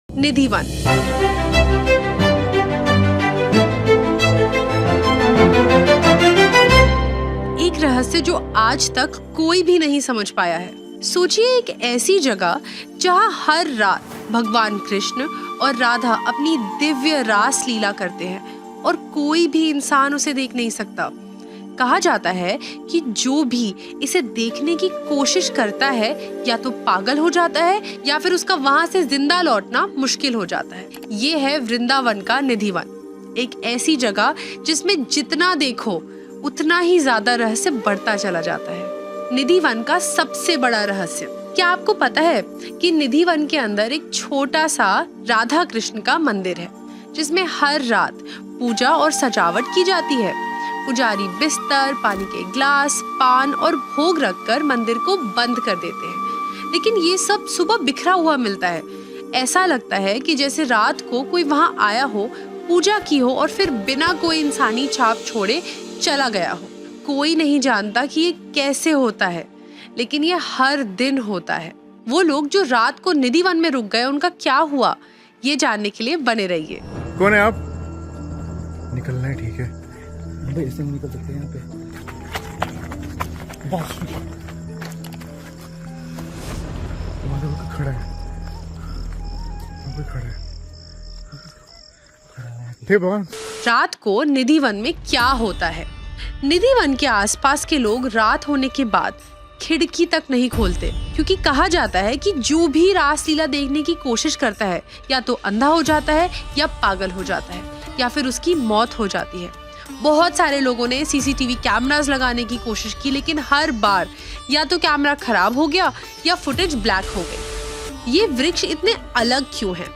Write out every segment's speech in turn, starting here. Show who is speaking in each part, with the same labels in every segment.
Speaker 1: निधिवन। एक रहस्य जो आज तक कोई भी नहीं समझ पाया है। सोचिए, एक ऐसी जगह जहां हर रात भगवान कृष्ण और राधा अपनी दिव्य रास लीला करते हैं और कोई भी इंसान उसे देख नहीं सकता। कहा जाता है कि जो भी इसे देखने की कोशिश करता है या तो पागल हो जाता है या फिर उसका वहां से जिंदा लौटना मुश्किल हो जाता है। ये है वृंदावन का निधिवन, एक ऐसी जगह जिसमें जितना देखो उतना ही ज्यादा रहस्य बढ़ता चला जाता है। निधिवन का सबसे बड़ा रहस्य, क्या आपको पता है कि निधिवन के अंदर एक छोटा सा राधा कृष्ण का मंदिर है जिसमें हर रात पूजा और सजावट की जाती है। पुजारी बिस्तर, पानी के ग्लास, पान और भोग रखकर मंदिर को बंद कर देते हैं, लेकिन ये सब सुबह बिखरा हुआ मिलता है। ऐसा लगता है कि जैसे रात को कोई वहां आया हो, पूजा की हो और फिर बिना कोई इंसानी छाप छोड़े चला गया हो। कोई नहीं जानता कि ये कैसे होता है, लेकिन ये हर दिन होता है। वो लोग जो रात को निधिवन में रुक गए, उनका क्या हुआ, ये जानने के लिए बने रहिए।
Speaker 2: कौन है आप? निकलना है, ठीक है भाई, इससे नहीं निकल सकते यहाँ पे। खड़ा है, खड़ा है। भगवान,
Speaker 1: रात को निधिवन में क्या होता है? निधिवन के आसपास के लोग रात होने के बाद खिड़की तक नहीं खोलते, क्योंकि कहा जाता है कि जो भी रासलीला देखने की कोशिश करता है या तो अंधा हो जाता है या पागल हो जाता है या फिर उसकी मौत हो जाती है। बहुत सारे लोगों ने सीसीटीवी कैमरास लगाने की कोशिश की, लेकिन हर बार या तो कैमरा खराब हो गया या फुटेज ब्लैक हो गई। ये वृक्ष इतने अलग क्यों हैं?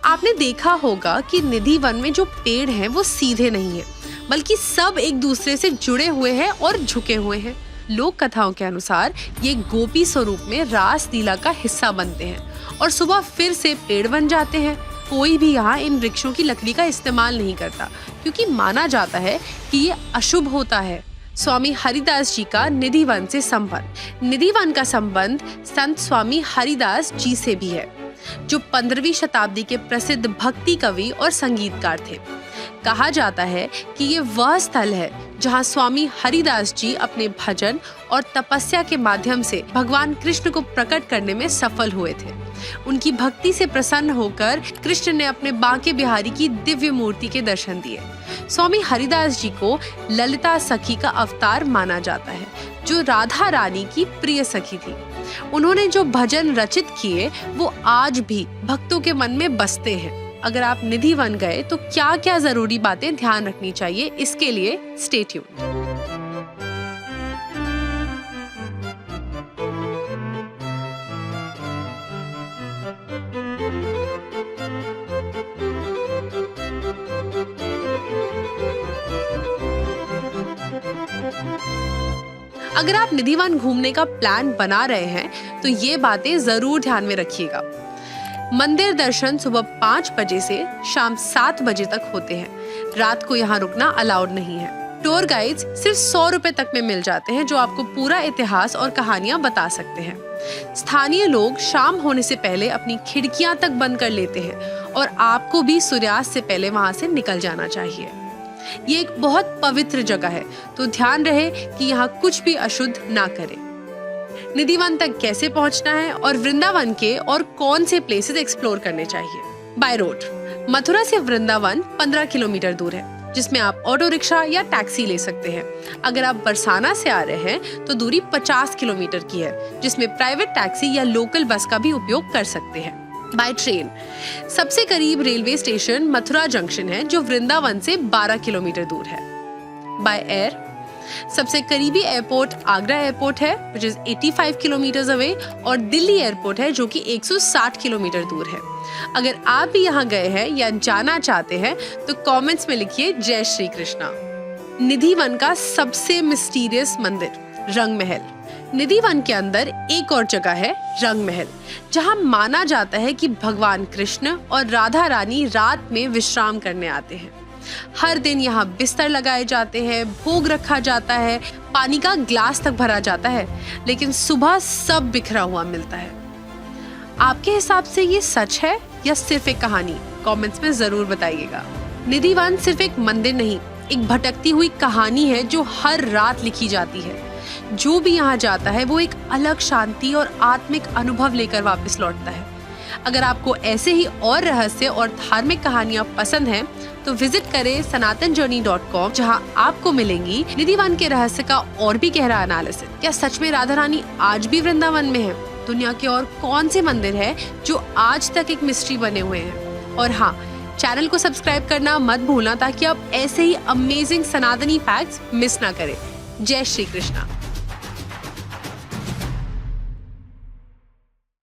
Speaker 1: आपने देखा होगा कि निधिवन में जो पेड़ हैं वो सीधे नहीं है, बल्कि सब एक दूसरे से जुड़े हुए हैं और झुके हुए हैं। लोक कथाओं के अनुसार ये गोपी स्वरूप में रास लीला का हिस्सा बनते हैं और सुबह फिर से पेड़ बन जाते हैं। कोई भी यहाँ इन वृक्षों की लकड़ी का इस्तेमाल नहीं करता, क्योंकि माना जाता है कि ये अशुभ होता है। स्वामी हरिदास जी का निधिवन से संबंध। निधिवन का संबंध संत स्वामी हरिदास जी से भी है, जो 15वीं शताब्दी के प्रसिद्ध भक्ति कवि और संगीतकार थे। कहा जाता है कि ये वह स्थल है जहाँ स्वामी हरिदास जी अपने भजन और तपस्या के माध्यम से भगवान कृष्ण को प्रकट करने में सफल हुए थे। उनकी भक्ति से प्रसन्न होकर कृष्ण ने अपने बांके बिहारी की दिव्य मूर्ति के दर्शन दिए। स्वामी हरिदास जी को ललिता सखी का अवतार माना जाता है, जो राधा रानी की प्रिय सखी थी। उन्होंने जो भजन रचित किए वो आज भी भक्तों के मन में बसते हैं। अगर आप निधिवन गए तो क्या क्या जरूरी बातें ध्यान रखनी चाहिए, इसके लिए स्टे ट्यून्ड। अगर आप निधिवन घूमने का प्लान बना रहे हैं तो ये बातें जरूर ध्यान में रखिएगा। मंदिर दर्शन सुबह 5 बजे से शाम 7 बजे तक होते हैं। रात को यहाँ रुकना अलाउड नहीं है। टूर गाइड्स सिर्फ 100 रुपए तक में मिल जाते हैं, जो आपको पूरा इतिहास और कहानियां बता सकते हैं। स्थानीय लोग शाम होने से पहले अपनी खिड़कियां तक बंद कर लेते हैं और आपको भी सूर्यास्त से पहले वहां से निकल जाना चाहिए। ये एक बहुत पवित्र जगह है, तो ध्यान रहे कि यहाँ कुछ भी अशुद्ध ना करें। निधिवन तक कैसे पहुंचना है और वृंदावन के और कौन से प्लेसेस एक्सप्लोर करने चाहिए? By road. मथुरा से वृंदावन 15 किलोमीटर दूर है, जिसमें आप ऑटो रिक्शा या टैक्सी ले सकते हैं। अगर आप बरसाना से आ रहे हैं तो दूरी 50 किलोमीटर की है, जिसमें प्राइवेट टैक्सी या लोकल बस का भी उपयोग कर सकते हैं। बाय ट्रेन, सबसे करीब रेलवे स्टेशन मथुरा जंक्शन है, जो वृंदावन से 12 किलोमीटर दूर है। बाय एयर, सबसे करीबी एयरपोर्ट आगरा एयरपोर्ट है, which is 85 किलोमीटर अवे, और दिल्ली एयरपोर्ट है, जो कि 160 किलोमीटर दूर है। अगर आप भी यहाँ गए हैं या जाना चाहते हैं तो कमेंट्स में लिखिए जय श्री कृष्णा। निधिवन का सबसे मिस्टीरियस मंदिर रंग महल। निधिवन के अंदर एक और जगह है रंग महल, जहाँ माना जाता है कि भगवान कृष्ण और राधा रानी रात में विश्राम करने आते हैं। हर दिन यहाँ बिस्तर लगाए जाते हैं, भोग रखा जाता है, पानी का ग्लास तक भरा जाता है, लेकिन सुबह सब बिखरा हुआ मिलता है। आपके हिसाब से ये सच है या सिर्फ एक कहानी? कमेंट्स में जरूर बताइएगा। निधि वन सिर्फ एक मंदिर नहीं, एक भटकती हुई कहानी है जो हर रात लिखी जाती है। जो भी यहाँ जाता है वो एक अलग शांति और आत्मिक अनुभव लेकर वापस लौटता है। अगर आपको ऐसे ही और रहस्य और धार्मिक कहानियां पसंद हैं, तो विजिट करें सनातनजर्नी.com, जहां आपको मिलेंगी निधि वन के रहस्य का और भी गहरा एनालिसिस। क्या सच में राधा रानी आज भी वृंदावन में है? दुनिया के और कौन से मंदिर है जो आज तक एक मिस्ट्री बने हुए हैं? और हाँ, चैनल को सब्सक्राइब करना मत भूलना ताकि आप ऐसे ही अमेजिंग सनातनी फैक्ट्स मिस ना करें। जय श्री कृष्णा।